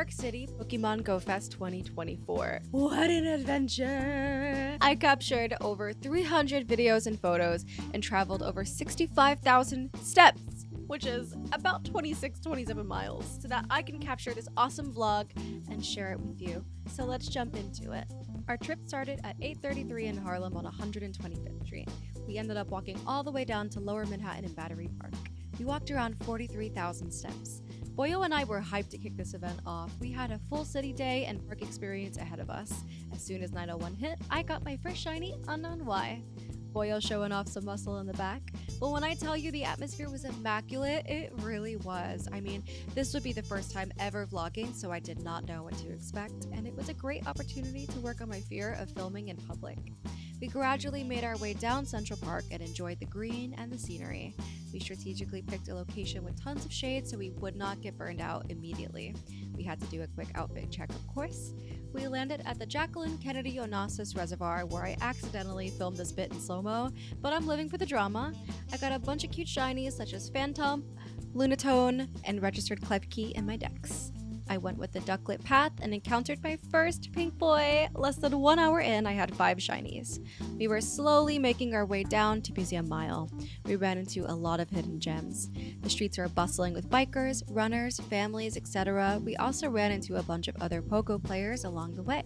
York City Pokémon GO Fest 2024. What an adventure! I captured over 300 videos and photos and traveled over 65,000 steps, which is about 27 miles, so that I can capture this awesome vlog and share it with you. So let's jump into it. Our trip started at 8:33 in Harlem on 125th Street. We ended up walking all the way down to Lower Manhattan in Battery Park. We walked around 43,000 steps. Boyo and I were hyped to kick this event off. We had a full city day and park experience ahead of us. As soon as 9:01 hit, I got my first shiny, unknown why. Boyo showing off some muscle in the back. But when I tell you the atmosphere was immaculate, it really was. I mean, this would be the first time ever vlogging, so I did not know what to expect, and it was a great opportunity to work on my fear of filming in public. We gradually made our way down Central Park and enjoyed the green and the scenery. We strategically picked a location with tons of shade so we would not get burned out immediately. We had to do a quick outfit check, of course. We landed at the Jacqueline Kennedy Onassis Reservoir, where I accidentally filmed this bit in slow-mo, but I'm living for the drama. I got a bunch of cute shinies such as Phantom, Lunatone, and Registered Klefki in my decks. I went with the ducklit path and encountered my first pink boy. Less than 1 hour in, I had 5 shinies. We were slowly making our way down to Museum Mile. We ran into a lot of hidden gems. The streets were bustling with bikers, runners, families, etc. We also ran into a bunch of other Pogo players along the way.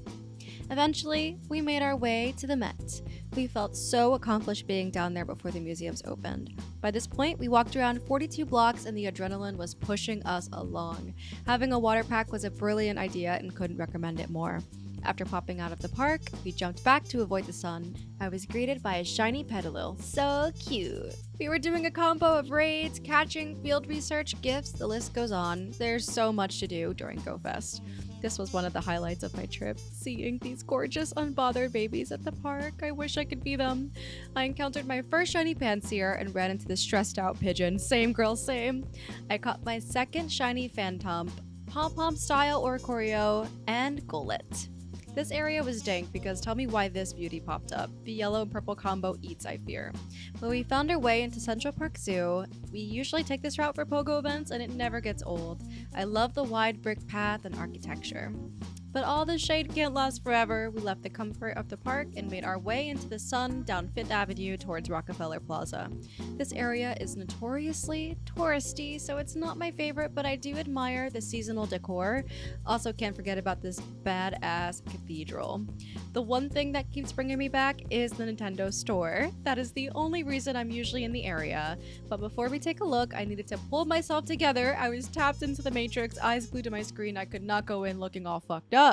Eventually, we made our way to the Met. We felt so accomplished being down there before the museums opened. By this point, we walked around 42 blocks and the adrenaline was pushing us along. Having a water pack was a brilliant idea and couldn't recommend it more. After popping out of the park, we jumped back to avoid the sun. I was greeted by a shiny Petalil. So cute. We were doing a combo of raids, catching, field research, gifts, the list goes on. There's so much to do during GO Fest. This was one of the highlights of my trip, seeing these gorgeous unbothered babies at the park. I wish I could be them. I encountered my first shiny Panseer and ran into the stressed out pigeon. Same girl, same. I caught my second shiny Phantom, Pom-Pom Style Oricorio, and Golett. This area was dank because tell me why this beauty popped up. The yellow and purple combo eats, I fear. But we found our way into Central Park Zoo. We usually take this route for Pogo events and it never gets old. I love the wide brick path and architecture. But all the shade can't last forever. We left the comfort of the park and made our way into the sun down 5th Avenue towards Rockefeller Plaza. This area is notoriously touristy, so it's not my favorite, but I do admire the seasonal decor. Also can't forget about this badass cathedral. The one thing that keeps bringing me back is the Nintendo store. That is the only reason I'm usually in the area. But before we take a look, I needed to pull myself together. I was tapped into the Matrix, eyes glued to my screen. I could not go in looking all fucked up.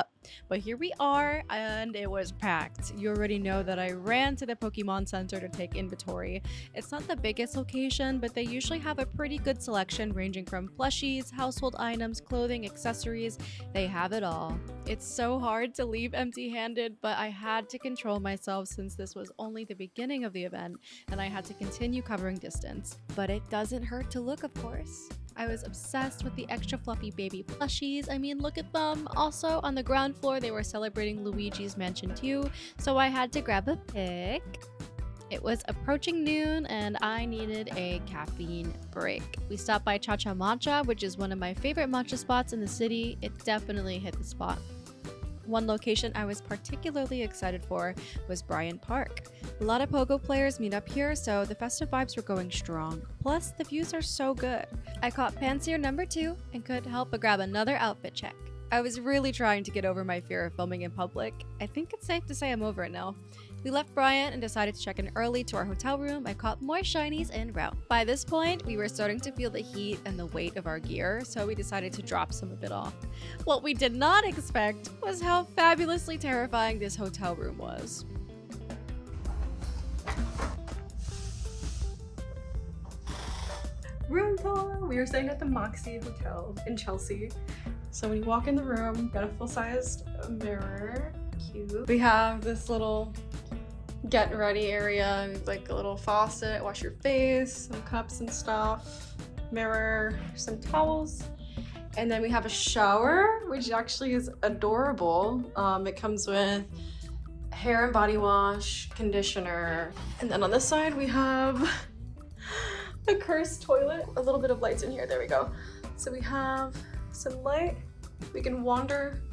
But here we are, and it was packed. You already know that I ran to the Pokemon Center to take inventory. It's not the biggest location, but they usually have a pretty good selection ranging from plushies, household items, clothing, accessories. They have it all. It's so hard to leave empty-handed, but I had to control myself since this was only the beginning of the event, and I had to continue covering distance. But it doesn't hurt to look, of course. I was obsessed with the extra fluffy baby plushies. I mean, look at them. Also, on the ground floor, they were celebrating Luigi's Mansion 2, so I had to grab a pic. It was approaching noon, and I needed a caffeine break. We stopped by Cha Cha Matcha, which is one of my favorite matcha spots in the city. It definitely hit the spot. One location I was particularly excited for was Bryant Park. A lot of Pogo players meet up here, so the festive vibes were going strong. Plus, the views are so good. I caught Panseer number 2 and couldn't help but grab another outfit check. I was really trying to get over my fear of filming in public. I think it's safe to say I'm over it now. We left Bryant and decided to check in early to our hotel room. I caught more shinies en route. By this point, we were starting to feel the heat and the weight of our gear, so we decided to drop some of it off. What we did not expect was how fabulously terrifying this hotel room was. Room tour! We were staying at the Moxie Hotel in Chelsea. So when you walk in the room, got a full-sized mirror. Cute. We have this little get ready area, like a little faucet, wash your face, some cups and stuff, mirror, some towels, and then we have a shower, which actually is adorable. It comes with hair and body wash, conditioner, and then on this side we have a cursed toilet. A little bit of lights in here, there we go. So we have some light We can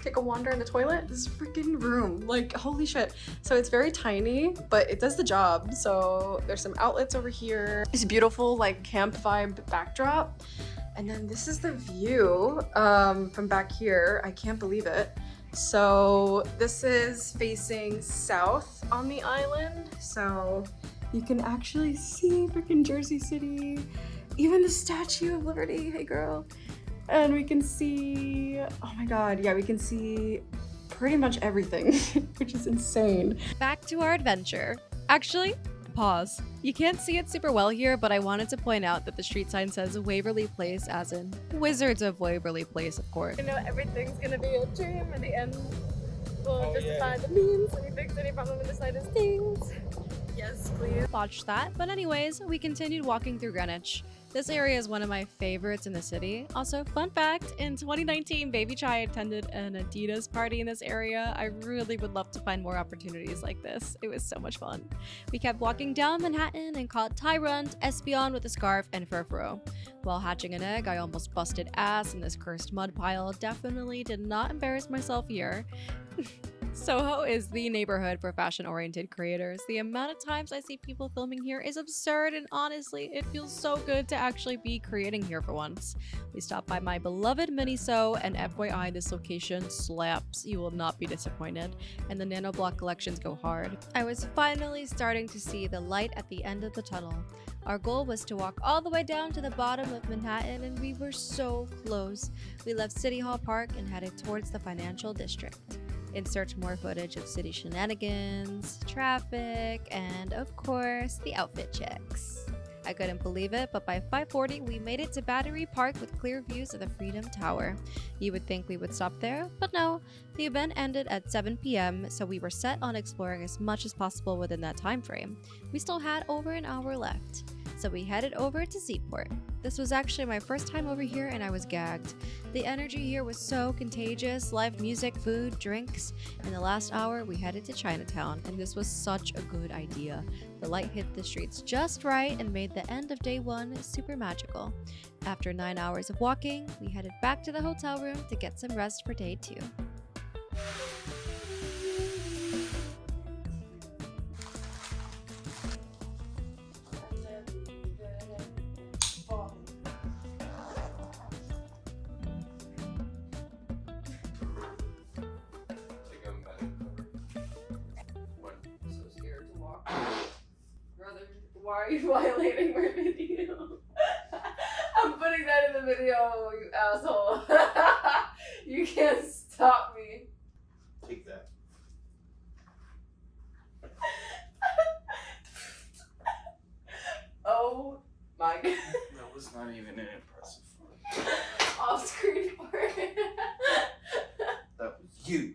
take a wander in the toilet. This freaking room, like, holy shit. So it's very tiny, but it does the job. So there's some outlets over here. This beautiful, like, camp vibe backdrop. And then this is the view from back here. I can't believe it. So this is facing south on the island. So you can actually see freaking Jersey City. Even the Statue of Liberty, hey girl. And we can see, oh my God, yeah, we can see pretty much everything, which is insane. Back to our adventure. Actually, pause. You can't see it super well here, but I wanted to point out that the street sign says Waverly Place, as in Wizards of Waverly Place, of course. You know, everything's gonna be a dream in the end. We'll justify the means and we fix any problem in the slightest things. Yes, please. Watch that. But anyways, we continued walking through Greenwich. This area is one of my favorites in the city. Also, fun fact, in 2019, Baby Chai attended an Adidas party in this area. I really would love to find more opportunities like this. It was so much fun. We kept walking down Manhattan and caught Tyrant, Espion with a scarf, and Furfuro. While hatching an egg, I almost busted ass in this cursed mud pile. Definitely did not embarrass myself here. Soho is the neighborhood for fashion-oriented creators. The amount of times I see people filming here is absurd, and honestly, it feels so good to actually be creating here for once. We stopped by my beloved Miniso, and FYI, this location slaps. You will not be disappointed, and the nanoblock collections go hard. I was finally starting to see the light at the end of the tunnel. Our goal was to walk all the way down to the bottom of Manhattan, and we were so close. We left City Hall Park and headed towards the financial district. Insert more footage of city shenanigans, traffic, and of course, the outfit checks. I couldn't believe it, but by 5:40, we made it to Battery Park with clear views of the Freedom Tower. You would think we would stop there, but no. The event ended at 7 p.m., so we were set on exploring as much as possible within that time frame. We still had over an hour left, so we headed over to Seaport. This was actually my first time over here and I was gagged. The energy here was so contagious, live music, food, drinks. In the last hour, we headed to Chinatown, and this was such a good idea. The light hit the streets just right and made the end of day one super magical. After 9 hours of walking, we headed back to the hotel room to get some rest for day 2. Why are you violating my video? I'm putting that in the video, you asshole. You can't stop me. Take that. Oh my God. That was not even an impressive one. Off screen for it. That was you.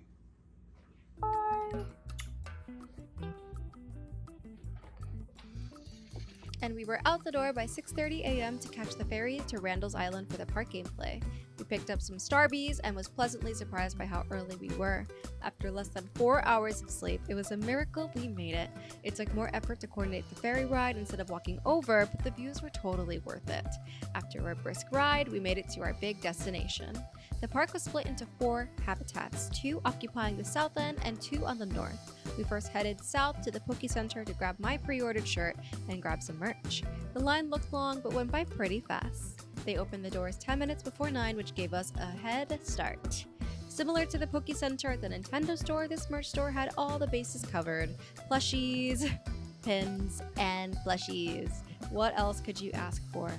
And we were out the door by 6:30 a.m. to catch the ferry to Randall's Island for the park gameplay. We picked up some Starbies and was pleasantly surprised by how early we were. After less than 4 hours of sleep, it was a miracle we made it. It took more effort to coordinate the ferry ride instead of walking over, but the views were totally worth it. After a brisk ride, we made it to our big destination. The park was split into 4 habitats, 2 occupying the south end and 2 on the north. We first headed south to the Poke Center to grab my pre-ordered shirt and grab some merch. The line looked long but went by pretty fast. They opened the doors 10 minutes before 9, which gave us a head start. Similar to the Poke Center at the Nintendo store, this merch store had all the bases covered. Plushies, pins, and plushies. What else could you ask for?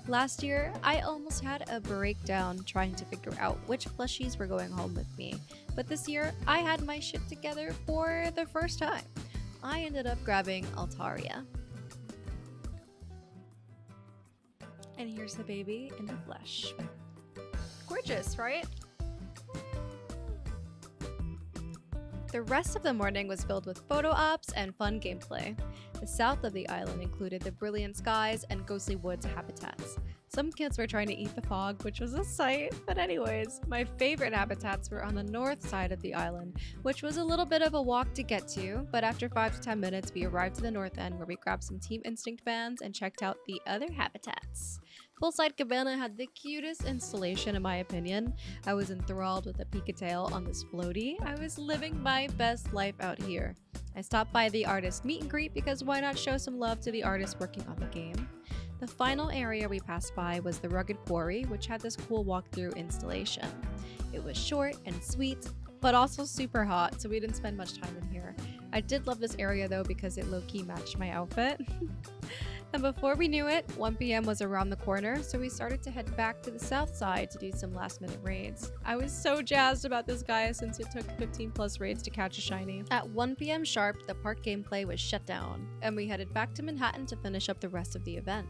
Last year, I almost had a breakdown trying to figure out which plushies were going home with me. But this year, I had my shit together for the first time. I ended up grabbing Altaria. And here's the baby in the flesh. Gorgeous, right? The rest of the morning was filled with photo ops and fun gameplay. The south of the island included the brilliant skies and ghostly woods habitats. Some kids were trying to eat the fog, which was a sight, but anyways, my favorite habitats were on the north side of the island, which was a little bit of a walk to get to, but after 5 to 10 minutes, we arrived to the north end where we grabbed some Team Instinct fans and checked out the other habitats. Poolside Cabana had the cutest installation in my opinion. I was enthralled with the Pikachu on this floaty. I was living my best life out here. I stopped by the artist meet and greet because why not show some love to the artists working on the game. The final area we passed by was the Rugged Quarry, which had this cool walkthrough installation. It was short and sweet, but also super hot, so we didn't spend much time in here. I did love this area though because it low-key matched my outfit. And before we knew it, 1 p.m. was around the corner, so we started to head back to the south side to do some last-minute raids. I was so jazzed about this guy since it took 15 plus raids to catch a shiny. At 1 p.m. sharp, the park gameplay was shut down, and we headed back to Manhattan to finish up the rest of the event.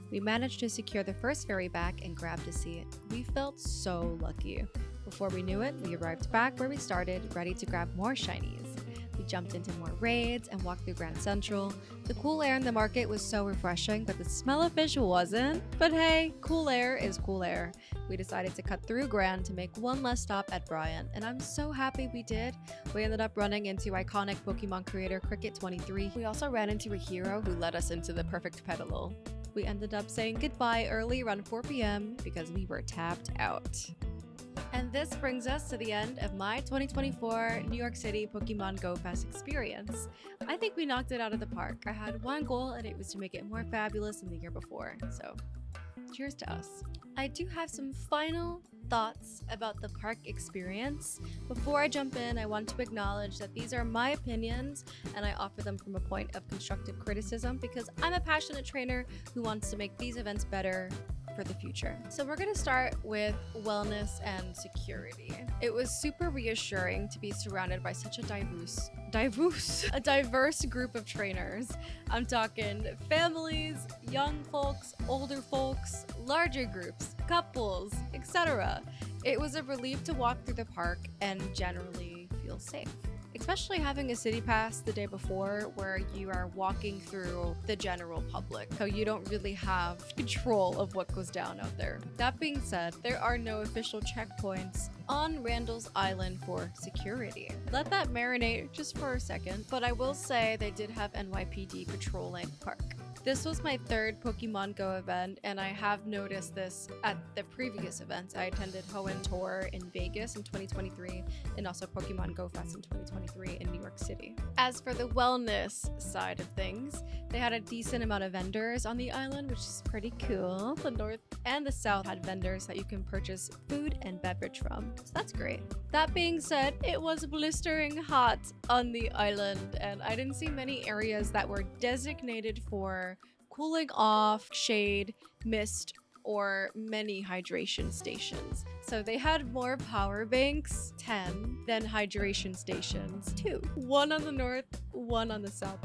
We managed to secure the first ferry back and grabbed a seat. We felt so lucky. Before we knew it, we arrived back where we started, ready to grab more shinies. We jumped into more raids and walked through Grand Central. The cool air in the market was so refreshing, but the smell of fish wasn't. But hey, cool air is cool air. We decided to cut through Grand to make one less stop at Bryant, and I'm so happy we did. We ended up running into iconic Pokemon creator Cricket23. We also ran into a hero who led us into the perfect pedal. We ended up saying goodbye early around 4 p.m. because we were tapped out. And this brings us to the end of my 2024 New York City Pokemon GO Fest experience. I think we knocked it out of the park. I had one goal and it was to make it more fabulous than the year before. So, cheers to us. I do have some final thoughts about the park experience. Before I jump in, I want to acknowledge that these are my opinions and I offer them from a point of constructive criticism because I'm a passionate trainer who wants to make these events better for the future. So we're gonna start with wellness and security. It was super reassuring to be surrounded by such a diverse group of trainers. I'm talking families, young folks, older folks, larger groups, couples, etc. It was a relief to walk through the park and generally feel safe. Especially having a city pass the day before where you are walking through the general public, so you don't really have control of what goes down out there. That being said, there are no official checkpoints on Randall's Island for security. Let that marinate just for a second, but I will say they did have NYPD patrolling the park. This was my third Pokemon Go event, and I have noticed this at the previous events. I attended Hoenn Tour in Vegas in 2023, and also Pokemon Go Fest in 2023 in New York City. As for the wellness side of things, they had a decent amount of vendors on the island, which is pretty cool. The north and the south had vendors that you can purchase food and beverage from, so that's great. That being said, it was blistering hot on the island, and I didn't see many areas that were designated for cooling off, shade, mist, or many hydration stations. So they had more power banks, 10, than hydration stations, 2. One on the north, one on the south.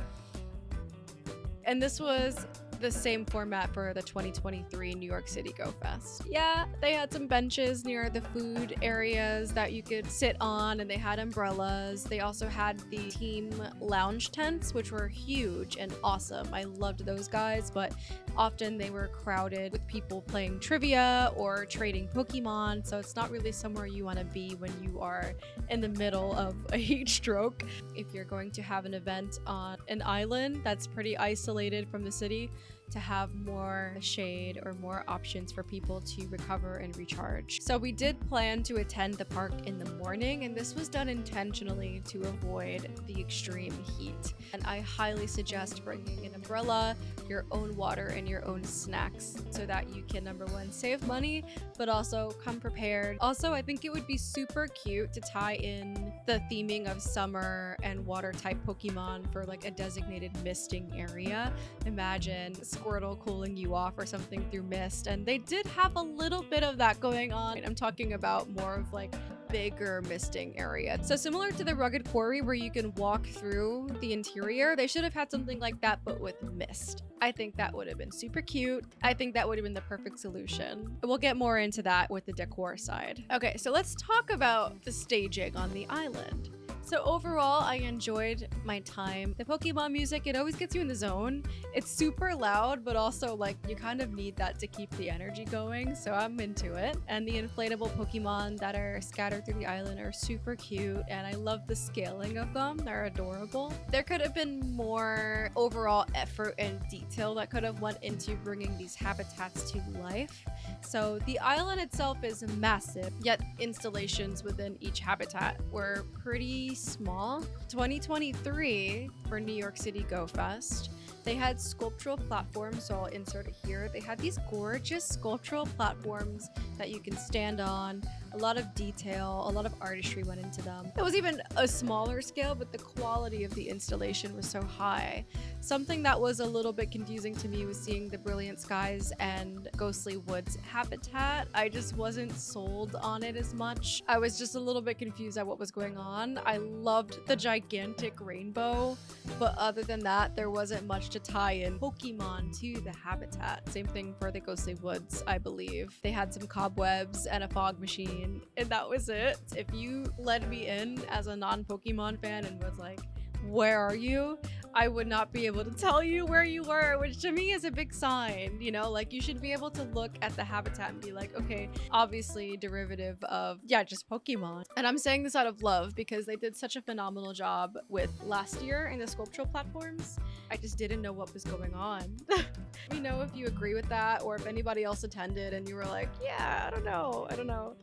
And this was the same format for the 2023 New York City Go Fest. Yeah, they had some benches near the food areas that you could sit on, and they had umbrellas. They also had the team lounge tents, which were huge and awesome. I loved those guys, but often they were crowded with people playing trivia or trading Pokemon, so it's not really somewhere you want to be when you are in the middle of a heat stroke. If you're going to have an event on an island that's pretty isolated from the city, to have more shade or more options for people to recover and recharge. So we did plan to attend the park in the morning, and this was done intentionally to avoid the extreme heat. And I highly suggest bringing an umbrella, your own water, and your own snacks so that you can, number one, save money, but also come prepared. Also, I think it would be super cute to tie in the theming of summer and water type Pokemon for like a designated misting area. Imagine Squirtle cooling you off or something through mist, and they did have a little bit of that going on. I'm talking about more of like bigger misting area. So similar to the Rugged Quarry where you can walk through the interior, they should have had something like that but with mist. I think that would have been super cute. I think that would have been the perfect solution. We'll get more into that with the decor side. Okay, so let's talk about the staging on the island. So overall, I enjoyed my time. The Pokemon music, it always gets you in the zone. It's super loud, but also like you kind of need that to keep the energy going, so I'm into it. And the inflatable Pokemon that are scattered through the island are super cute, and I love the scaling of them. They're adorable. There could have been more overall effort and detail that could have went into bringing these habitats to life. So the island itself is massive, yet installations within each habitat were pretty small. 2023 for New York City Go Fest, they had sculptural platforms, so I'll insert it here. They had these gorgeous sculptural platforms that you can stand on. A lot of detail, a lot of artistry went into them. It was even a smaller scale, but the quality of the installation was so high. Something that was a little bit confusing to me was seeing the Brilliant Skies and Ghostly Woods habitat. I just wasn't sold on it as much. I was just a little bit confused at what was going on. I loved the gigantic rainbow, but other than that, there wasn't much to tie in Pokemon to the habitat. Same thing for the Ghostly Woods, I believe. They had some cobwebs and a fog machine, and that was it. If you let me in as a non-Pokemon fan and was like, where are you? I would not be able to tell you where you were, which to me is a big sign, you know, like you should be able to look at the habitat and be like, okay, obviously derivative of, yeah, just Pokemon. And I'm saying this out of love because they did such a phenomenal job with last year in the sculptural platforms. I just didn't know what was going on. Let me know if you agree with that, or if anybody else attended and you were like, yeah, I don't know.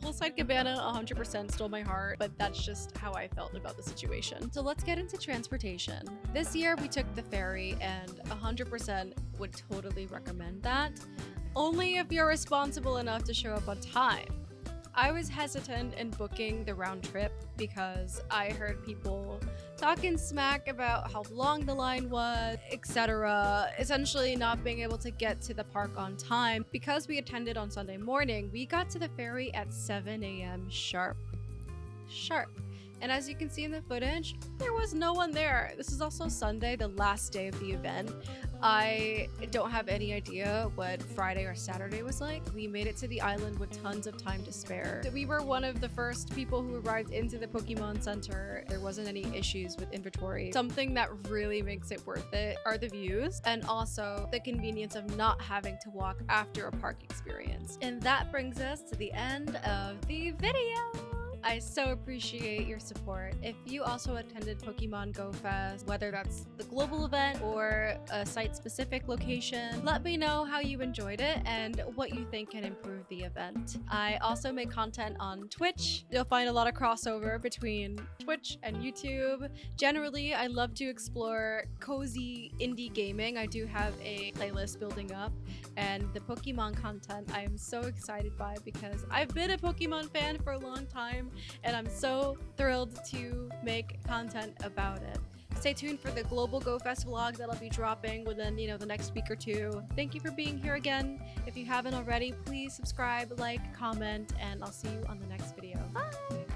Poolside Cabana 100% stole my heart, but that's just how I felt about the situation. So let's get into transportation. This year we took the ferry, and 100% would totally recommend that. Only if you're responsible enough to show up on time. I was hesitant in booking the round trip because I heard people talking smack about how long the line was, etc. Essentially not being able to get to the park on time. Because we attended on Sunday morning, we got to the ferry at 7 a.m. sharp. And as you can see in the footage, there was no one there. This is also Sunday, the last day of the event. I don't have any idea what Friday or Saturday was like. We made it to the island with tons of time to spare. We were one of the first people who arrived into the Pokemon Center. There wasn't any issues with inventory. Something that really makes it worth it are the views, and also the convenience of not having to walk after a park experience. And that brings us to the end of the video. I so appreciate your support. If you also attended Pokemon GO Fest, whether that's the global event or a site-specific location, let me know how you enjoyed it and what you think can improve the event. I also make content on Twitch. You'll find a lot of crossover between Twitch and YouTube. Generally, I love to explore cozy indie gaming. I do have a playlist building up, and the Pokemon content I am so excited by because I've been a Pokemon fan for a long time, and I'm so thrilled to make content about it. Stay tuned for the Global Go Fest vlog that'll be dropping within, the next week or two. Thank you for being here again. If you haven't already, please subscribe, like, comment, and I'll see you on the next video. Bye!